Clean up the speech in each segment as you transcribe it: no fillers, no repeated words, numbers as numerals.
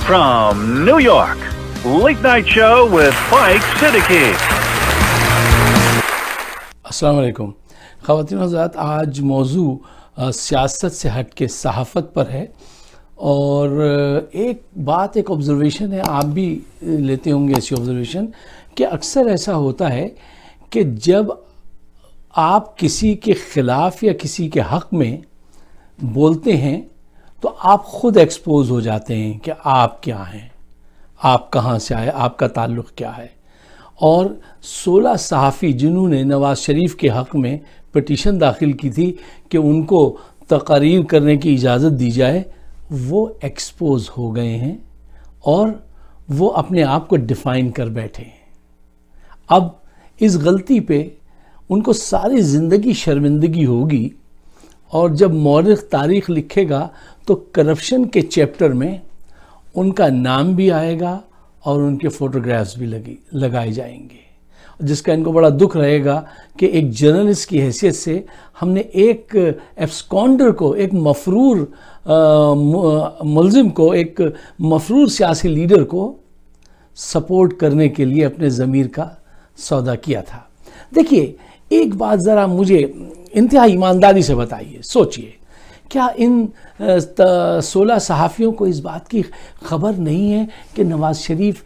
from New York, Late Night Show with Mike Siddiqui. السلام علیکم خواتین و حضرات. آج موضوع سیاست سے ہٹ کے صحافت پر ہے، اور ایک بات، ایک آبزرویشن ہے، آپ بھی لیتے ہوں گے ایسی آبزرویشن، کہ اکثر ایسا ہوتا ہے کہ جب آپ کسی کے خلاف یا کسی کے حق میں بولتے ہیں تو آپ خود ایکسپوز ہو جاتے ہیں کہ آپ کیا ہیں، آپ کہاں سے آئے، آپ کا تعلق کیا ہے. اور 16 صحافی جنہوں نے نواز شریف کے حق میں پٹیشن داخل کی تھی کہ ان کو تقاریر کرنے کی اجازت دی جائے، وہ ایکسپوز ہو گئے ہیں اور وہ اپنے آپ کو ڈیفائن کر بیٹھے ہیں. اب اس غلطی پہ ان کو ساری زندگی شرمندگی ہوگی، اور جب مورخ تاریخ لکھے گا تو کرپشن کے چیپٹر میں ان کا نام بھی آئے گا اور ان کے فوٹوگرافز بھی لگائے جائیں گے، جس کا ان کو بڑا دکھ رہے گا کہ ایک جرنلسٹ کی حیثیت سے ہم نے ایک ایبسکونڈر کو، ایک مفرور ملزم کو، ایک مفرور سیاسی لیڈر کو سپورٹ کرنے کے لیے اپنے ضمیر کا سودا کیا تھا. دیکھیے، ایک بات ذرا مجھے انتہائی ایمانداری سے بتائیے، سوچئے، کیا ان 16 صحافیوں کو اس بات کی خبر نہیں ہے کہ نواز شریف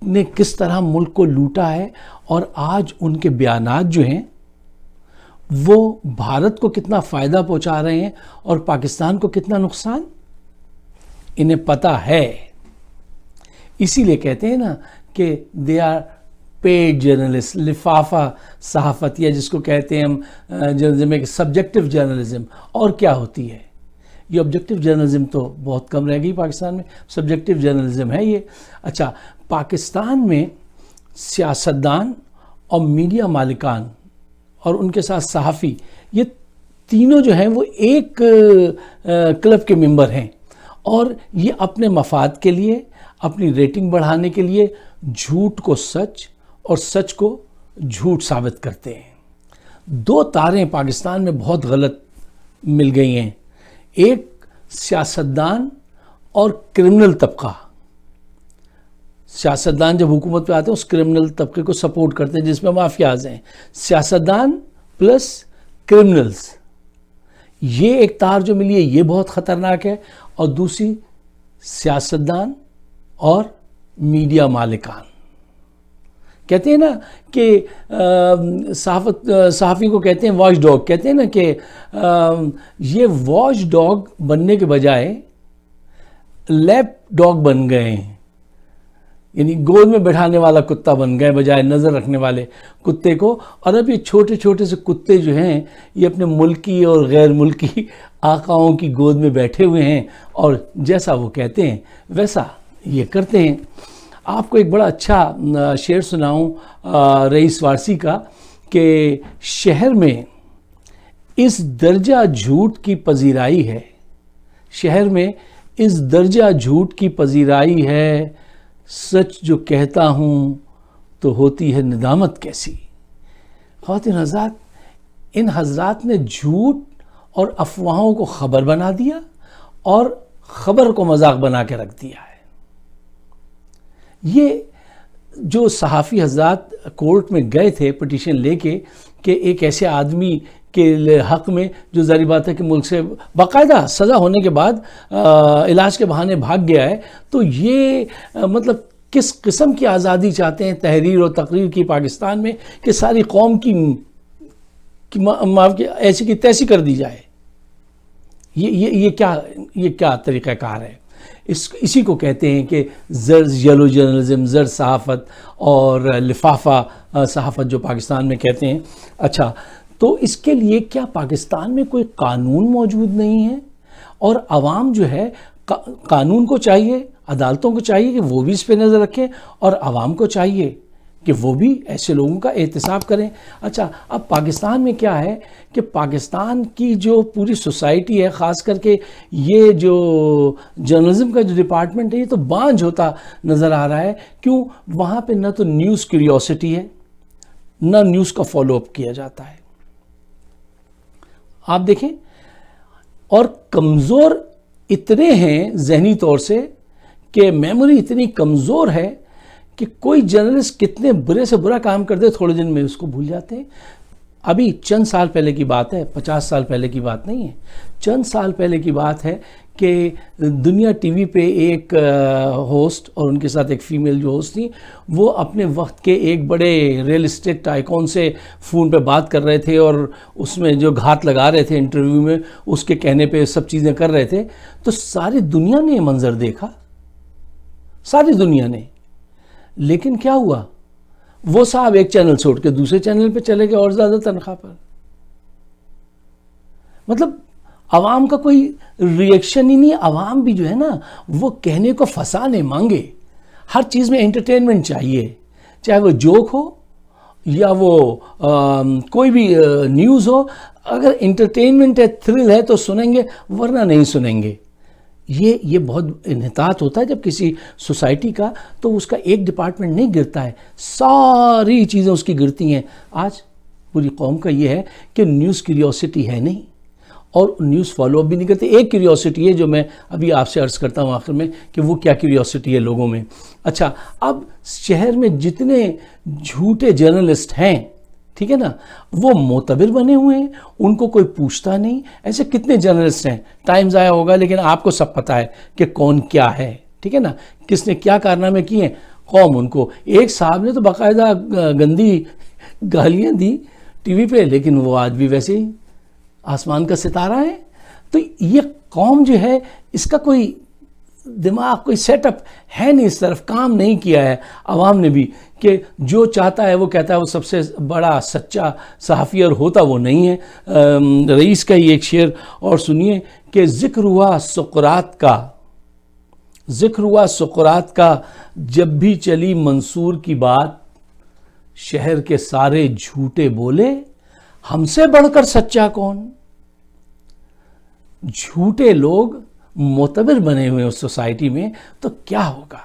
نے کس طرح ملک کو لوٹا ہے، اور آج ان کے بیانات جو ہیں وہ بھارت کو کتنا فائدہ پہنچا رہے ہیں اور پاکستان کو کتنا نقصان؟ انہیں پتہ ہے. اسی لیے کہتے ہیں نا کہ دے آر پیڈ جرنلسٹ، لفافہ صحافت، یا جس کو کہتے ہیں ہم جرنلزم میں سبجیکٹو جرنلزم. اور کیا ہوتی ہے یہ آبجیکٹو جرنلزم؟ تو بہت کم رہ گئی پاکستان میں، سبجیکٹو جرنلزم ہے یہ. اچھا، پاکستان میں سیاستدان اور میڈیا مالکان اور ان کے ساتھ صحافی، یہ تینوں جو ہیں وہ ایک کلب کے ممبر ہیں، اور یہ اپنے مفاد کے لیے، اپنی ریٹنگ بڑھانے کے لیے جھوٹ کو سچ اور سچ کو جھوٹ ثابت کرتے ہیں. 2 تاریں پاکستان میں بہت غلط مل گئی ہیں، ایک سیاستدان اور کرمنل طبقہ. سیاستدان جب حکومت پہ آتے ہیں اس کرمنل طبقے کو سپورٹ کرتے ہیں جس میں مافیاز ہیں. سیاستدان پلس کرمنلز، یہ ایک تار جو ملی ہے یہ بہت خطرناک ہے. اور دوسری سیاستدان اور میڈیا مالکان. کہتے ہیں نا کہ صحافی کو کہتے ہیں واچ ڈاگ، کہتے ہیں نا کہ یہ واچ ڈاگ بننے کے بجائے لیپ ڈاگ بن گئے ہیں، یعنی گود میں بٹھانے والا کتا بن گئے بجائے نظر رکھنے والے کتے کو. اور اب یہ چھوٹے چھوٹے سے کتے جو ہیں یہ اپنے ملکی اور غیر ملکی آقاؤں کی گود میں بیٹھے ہوئے ہیں، اور جیسا وہ کہتے ہیں ویسا یہ کرتے ہیں. آپ کو ایک بڑا اچھا شعر سناؤں رئیس وارسی کا، کہ شہر میں اس درجہ جھوٹ کی پذیرائی ہے، شہر میں اس درجہ جھوٹ کی پذیرائی ہے، سچ جو کہتا ہوں تو ہوتی ہے ندامت کیسی. خواتین حضرات، ان حضرات نے جھوٹ اور افواہوں کو خبر بنا دیا اور خبر کو مذاق بنا کے رکھ دیا ہے. یہ جو صحافی حضرات کورٹ میں گئے تھے پٹیشن لے کے کہ ایک ایسے آدمی کے حق میں جو ظاہر بات ہے کہ ملک سے باقاعدہ سزا ہونے کے بعد علاج کے بہانے بھاگ گیا ہے، تو یہ مطلب کس قسم کی آزادی چاہتے ہیں تحریر اور تقریر کی پاکستان میں کہ ساری قوم کی ایسی کی تیسی کر دی جائے؟ یہ کیا طریقہ کار ہے؟ اسی کو کہتے ہیں کہ زر یلو جرنلزم، زر صحافت اور لفافہ صحافت جو پاکستان میں کہتے ہیں. اچھا، تو اس کے لیے کیا پاکستان میں کوئی قانون موجود نہیں ہے؟ اور عوام جو ہے قانون کو چاہیے، عدالتوں کو چاہیے کہ وہ بھی اس پہ نظر رکھیں، اور عوام کو چاہیے کہ وہ بھی ایسے لوگوں کا احتساب کریں. اچھا، اب پاکستان میں کیا ہے کہ پاکستان کی جو پوری سوسائٹی ہے، خاص کر کے یہ جو جرنلزم کا جو ڈپارٹمنٹ ہے، یہ تو بانجھ ہوتا نظر آ رہا ہے. کیوں؟ وہاں پہ نہ تو نیوز کیوریوسٹی ہے، نہ نیوز کا فالو اپ کیا جاتا ہے. آپ دیکھیں، اور کمزور اتنے ہیں ذہنی طور سے کہ میموری اتنی کمزور ہے کہ کوئی جرنلسٹ کتنے برے سے برا کام کر دے تھوڑے دن میں اس کو بھول جاتے ہیں. ابھی چند سال پہلے کی بات ہے, 50 سال پہلے کی بات نہیں ہے, چند سال پہلے کی بات ہے کہ دنیا ٹی وی پہ ایک ہوسٹ اور ان کے ساتھ ایک فیمیل جو ہوسٹ تھی, وہ اپنے وقت کے ایک بڑے ریئل اسٹیٹ ٹائکون سے فون پہ بات کر رہے تھے اور اس میں جو گھات لگا رہے تھے انٹرویو میں, اس کے کہنے پہ سب چیزیں کر رہے تھے. تو ساری دنیا نے یہ منظر دیکھا, ساری دنیا نے. لیکن کیا ہوا, وہ صاحب ایک چینل چھوڑ کے دوسرے چینل پہ چلے گئے اور زیادہ تنخواہ پر. مطلب عوام کا کوئی ریئیکشن ہی نہیں. عوام بھی جو ہے نا وہ کہنے کو فسانے مانگے, ہر چیز میں انٹرٹینمنٹ چاہیے, چاہے وہ جوک ہو یا وہ کوئی بھی نیوز ہو. اگر انٹرٹینمنٹ ہے, تھرل ہے تو سنیں گے, ورنہ نہیں سنیں گے. یہ بہت انحطاط ہوتا ہے جب کسی سوسائٹی کا, تو اس کا ایک ڈپارٹمنٹ نہیں گرتا ہے, ساری چیزیں اس کی گرتی ہیں. آج پوری قوم کا یہ ہے کہ نیوز کیوریوسٹی ہے نہیں اور نیوز فالو اپ بھی نہیں کرتے. ایک کیوریوسٹی ہے جو میں ابھی آپ سے عرض کرتا ہوں آخر میں, کہ وہ کیا کیوریوسٹی ہے لوگوں میں. اچھا, اب شہر میں جتنے جھوٹے جرنلسٹ ہیں, ٹھیک ہے نا, وہ معتبر بنے ہوئے ہیں, ان کو کوئی پوچھتا نہیں. ایسے کتنے جرنلسٹ ہیں, ٹائم ضائع ہوگا لیکن آپ کو سب پتہ ہے کہ کون کیا ہے, ٹھیک ہے نا, کس نے کیا کارنامے کیے ہیں. قوم ان کو, ایک صاحب نے تو باقاعدہ گندی گالیاں دی ٹی وی پہ, لیکن وہ آج بھی ویسے ہی آسمان کا ستارہ ہے. تو یہ قوم جو ہے, اس کا کوئی دماغ, کوئی سیٹ اپ ہے نہیں, اس طرف کام نہیں کیا ہے عوام نے بھی, کہ جو چاہتا ہے وہ کہتا ہے وہ سب سے بڑا سچا صحافی, اور ہوتا وہ نہیں ہے. رئیس کا ہی ایک شعر اور سنیے کہ ذکر ہوا سقراط کا جب بھی چلی منصور کی بات, شہر کے سارے جھوٹے بولے ہم سے بڑھ کر سچا کون. جھوٹے لوگ معتبر بنے ہوئے اس سوسائٹی میں, تو کیا ہوگا.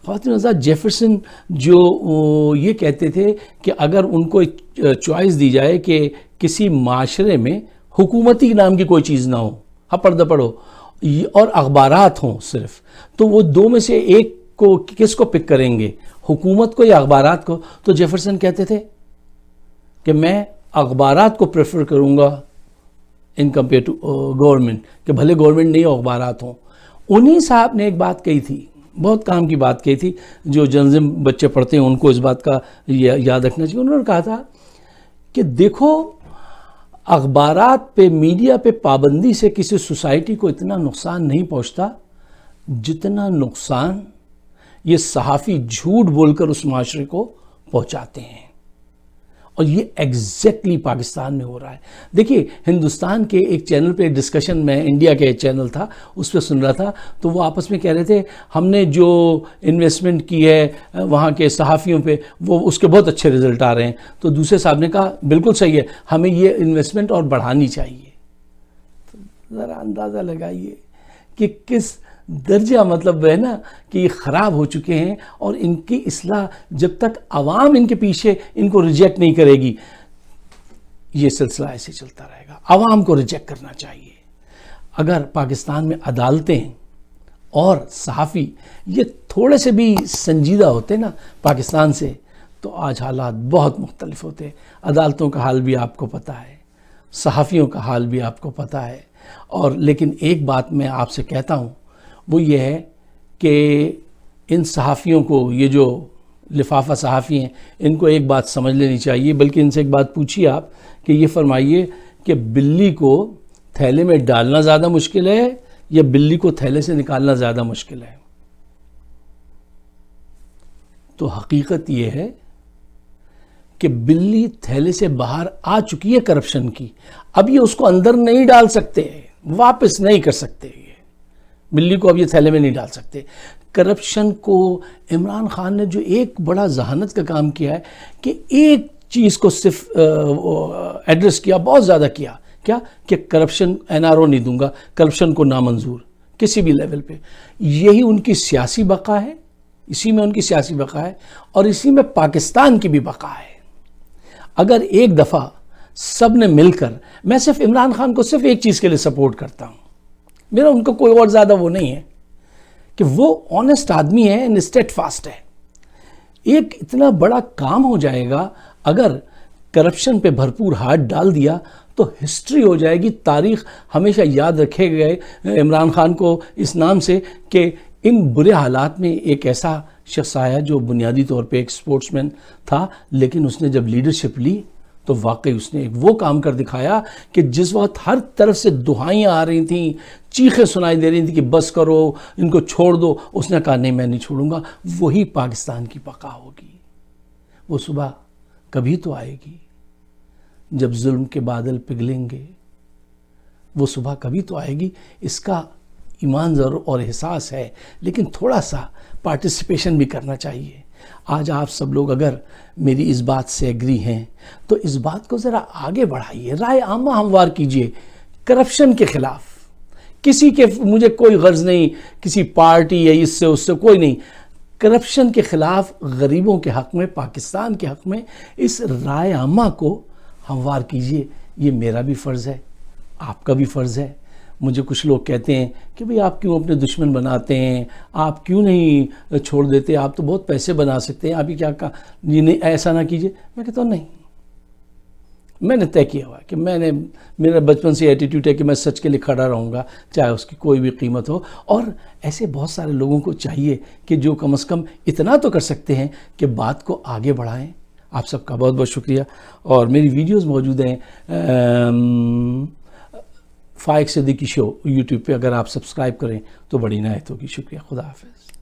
خواتین حضرات, جیفرسن جو یہ کہتے تھے کہ اگر ان کو چوائس دی جائے کہ کسی معاشرے میں حکومتی نام کی کوئی چیز نہ ہو, پردہ پڑھو, اور اخبارات ہوں صرف, تو وہ دو میں سے ایک کو کس کو پک کریں گے, حکومت کو یا اخبارات کو. تو جیفرسن کہتے تھے کہ میں اخبارات کو پریفر کروں گا ان کمپیئر ٹو گورنمنٹ, کہ بھلے گورنمنٹ نہیں ہو, اخبارات ہوں. انہی صاحب نے ایک بات کہی تھی, بہت کام کی بات کہی تھی, جو جرنلزم بچے پڑھتے ہیں ان کو اس بات کا یاد رکھنا چاہیے. انہوں نے کہا تھا کہ دیکھو, اخبارات پہ, میڈیا پہ پابندی سے کسی سوسائٹی کو اتنا نقصان نہیں پہنچتا جتنا نقصان یہ صحافی جھوٹ بول کر اس معاشرے کو پہنچاتے ہیں. اور یہ ایگزیکٹلی پاکستان میں ہو رہا ہے. دیکھیے, ہندوستان کے ایک چینل پہ ڈسکشن, میں انڈیا کے ایک چینل تھا اس پہ سن رہا تھا, تو وہ آپس میں کہہ رہے تھے ہم نے جو انویسٹمنٹ کی ہے وہاں کے صحافیوں پہ, وہ اس کے بہت اچھے رزلٹ آ رہے ہیں. تو دوسرے صاحب نے کہا بالکل صحیح ہے, ہمیں یہ انویسٹمنٹ اور بڑھانی چاہیے. ذرا اندازہ لگائیے کہ کس درجہ مطلب ہے نا کہ یہ خراب ہو چکے ہیں, اور ان کی اصلاح جب تک عوام ان کے پیچھے ان کو ریجیکٹ نہیں کرے گی, یہ سلسلہ ایسے چلتا رہے گا. عوام کو ریجیکٹ کرنا چاہیے. اگر پاکستان میں عدالتیں اور صحافی یہ تھوڑے سے بھی سنجیدہ ہوتے نا پاکستان سے, تو آج حالات بہت مختلف ہوتے. عدالتوں کا حال بھی آپ کو پتہ ہے, صحافیوں کا حال بھی آپ کو پتہ ہے. اور لیکن ایک بات میں آپ سے کہتا ہوں, وہ یہ ہے کہ ان صحافیوں کو, یہ جو لفافہ صحافی ہیں, ان کو ایک بات سمجھ لینی چاہیے. بلکہ ان سے ایک بات پوچھیے آپ کہ یہ فرمائیے کہ بلی کو تھیلے میں ڈالنا زیادہ مشکل ہے یا بلی کو تھیلے سے نکالنا زیادہ مشکل ہے. تو حقیقت یہ ہے کہ بلی تھیلے سے باہر آ چکی ہے کرپشن کی, اب یہ اس کو اندر نہیں ڈال سکتے, واپس نہیں کر سکتے. بلی کو اب یہ تھیلے میں نہیں ڈال سکتے. کرپشن کو عمران خان نے جو ایک بڑا ذہانت کا کام کیا ہے کہ ایک چیز کو صرف ایڈریس کیا, بہت زیادہ کیا, کیا کہ کرپشن NRO نہیں دوں گا, کرپشن کو نامنظور کسی بھی لیول پہ. یہی ان کی سیاسی بقا ہے, اسی میں ان کی سیاسی بقا ہے, اور اسی میں پاکستان کی بھی بقا ہے. اگر ایک دفعہ سب نے مل کر, میں صرف عمران خان کو صرف ایک چیز کے لیے سپورٹ کرتا ہوں, میرا ان کو کوئی اور زیادہ وہ نہیں ہے, کہ وہ آنیسٹ آدمی ہے اینڈ اسٹیٹ فاسٹ ہے. ایک اتنا بڑا کام ہو جائے گا اگر کرپشن پہ بھرپور ہاتھ ڈال دیا تو ہسٹری ہو جائے گی. تاریخ ہمیشہ یاد رکھے گئے عمران خان کو اس نام سے کہ ان برے حالات میں ایک ایسا شخص آیا جو بنیادی طور پہ ایک سپورٹس مین تھا، لیکن اس نے جب لیڈرشپ لی تو واقعی اس نے ایک وہ کام کر دکھایا کہ جس وقت ہر طرف سے دہائیاں آ رہی تھیں، چیخیں سنائی دے رہی تھیں کہ بس کرو، ان کو چھوڑ دو، اس نے کہا نہیں میں نہیں چھوڑوں گا. وہی پاکستان کی بقا ہوگی. وہ صبح کبھی تو آئے گی جب ظلم کے بادل پگھلیں گے. وہ صبح کبھی تو آئے گی. اس کا ایمان ضرور اور احساس ہے، لیکن تھوڑا سا پارٹیسپیشن بھی کرنا چاہیے. آج آپ سب لوگ اگر میری اس بات سے ایگری ہیں تو اس بات کو ذرا آگے بڑھائیے، رائے عامہ ہموار کیجئے کرپشن کے خلاف. کسی کے مجھے کوئی غرض نہیں کسی پارٹی یا اس سے کوئی نہیں. کرپشن کے خلاف، غریبوں کے حق میں، پاکستان کے حق میں اس رائے عامہ کو ہموار کیجئے. یہ میرا بھی فرض ہے، آپ کا بھی فرض ہے. مجھے کچھ لوگ کہتے ہیں کہ بھئی آپ کیوں اپنے دشمن بناتے ہیں، آپ کیوں نہیں چھوڑ دیتے، آپ تو بہت پیسے بنا سکتے ہیں، آپ ہی کیا کہا یہ نہیں ایسا نہ کیجئے. میں کہتا ہوں نہیں، میں نے طے کیا ہوا کہ میرا بچپن سے ایٹیٹیوڈ ہے کہ میں سچ کے لیے کھڑا رہوں گا چاہے اس کی کوئی بھی قیمت ہو. اور ایسے بہت سارے لوگوں کو چاہیے کہ جو کم از کم اتنا تو کر سکتے ہیں کہ بات کو آگے بڑھائیں. آپ سب کا بہت بہت شکریہ. اور میری ویڈیوز موجود ہیں فائق صدیقی شو یوٹیوب پہ، اگر آپ سبسکرائب کریں تو بڑی عنایت ہوگی. شکریہ. خدا حافظ.